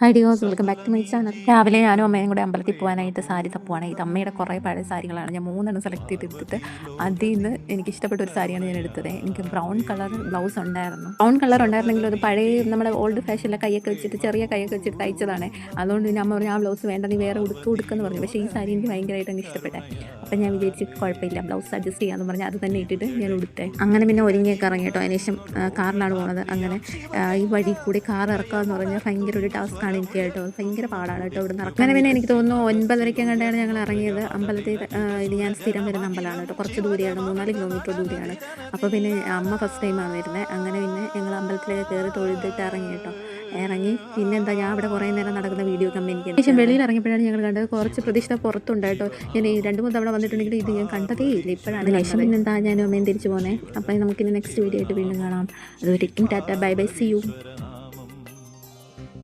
Hi ഡിയോസ്, welcome back to my channel. രാവിലെ ഞാനും അമ്മയും കൂടെ അമ്പലത്തിൽ പോകാനായിട്ട് സാരി തപ്പുവാണ്. ഇത് അമ്മയുടെ കുറേ പഴയ സാരികളാണ്. ഞാൻ 3 സെലക്ട് ചെയ്തെടുത്തിട്ട് അതിൽ നിന്ന് എനിക്ക് ഇഷ്ടപ്പെട്ട ഒരു സാരിയാണ് ഞാൻ എടുത്തത്. എനിക്ക് ബ്രൗൺ കളർ ബ്ലൗസ് ഉണ്ടായിരുന്നു. ബ്രൗൺ കളർ ഉണ്ടായിരുന്നെങ്കിലും അത് പഴയ നമ്മുടെ ഓൾഡ് ഫാഷനിലെ കൈയൊക്കെ വെച്ചിട്ട് ചെറിയ കൈയൊക്കെ വെച്ചിട്ട് തയ്ച്ചതാണ്. അതുകൊണ്ട് പിന്നെ അമ്മ പറഞ്ഞു ആ ബ്ലൗസ് വേണ്ട, നീ വേറെ ഉടുക്കെന്ന് പറഞ്ഞു. പക്ഷേ ഈ സാരി എനിക്ക് ഭയങ്കരമായിട്ട് അങ്ങ് ഇഷ്ടപ്പെട്ടെ. അപ്പം ഞാൻ വിചാരിച്ച് കുഴപ്പമില്ല, ബ്ലൗസ് അഡ്ജസ്റ്റ് ചെയ്യാമെന്ന് പറഞ്ഞാൽ അത് തന്നെ ഇട്ടിട്ട് ഞാൻ ഉടുത്തേ. അങ്ങനെ പിന്നെ ഒരുങ്ങിയൊക്കെ ഇറങ്ങി കേട്ടോ. അതിനുശേഷം കാറിലാണ് പോകുന്നത്. അങ്ങനെ ഈ വഴി കൂടി കാർ ഇറക്കാമെന്ന് പറഞ്ഞാൽ ഭയങ്കര ഒരു ടാസ്ക്കാണ് എനിക്ക് കേട്ടോ. ഭയങ്കര പാടാണ് കേട്ടോ ഇവിടെ നിന്ന്. അങ്ങനെ പിന്നെ എനിക്ക് തോന്നുന്നു 9:30 കണ്ടാണ് ഞങ്ങൾ ഇറങ്ങിയത്. അമ്പലത്തിൽ ഇത് ഞാൻ സ്ഥിരം വരുന്ന അമ്പലമാണ് കേട്ടോ. കുറച്ച് ദൂരെയാണ്, 3-4 കിലോമീറ്റർ ദൂരെയാണ്. അപ്പോൾ പിന്നെ അമ്മ ഫസ്റ്റ് ടൈമാണ് വരുന്നത്. അങ്ങനെ പിന്നെ ഞങ്ങൾ അമ്പലത്തിലേക്ക് കയറി തൊഴുതിട്ട് ഇറങ്ങി കേട്ടോ. ഇറങ്ങി പിന്നെ എന്താ, ഞാൻ ഇവിടെ കുറേ നേരം നടക്കുന്ന വീഡിയോ കമ്പനിക്ക് ശേഷം വെളിയിൽ ഇറങ്ങിയപ്പോഴാണ് ഞങ്ങൾ കണ്ടത്. കുറച്ച് പ്രതീക്ഷ പുറത്തുണ്ട് കേട്ടോ. ഞാൻ ഈ 2-3 തവണ വന്നിട്ടുണ്ടെങ്കിൽ ഇത് ഞാൻ കണ്ടതേ ഇല്ല. ഇപ്പോഴാണ് ശേഷം പിന്നെ എന്താ, ഞാനും അമ്മയും തിരിച്ചു പോകുന്നത്. അപ്പം നമുക്കിനി നെക്സ്റ്റ് വീഡിയോ ആയിട്ട് വീണ്ടും കാണാം. അതുവരെയും tata, bye bye, see U.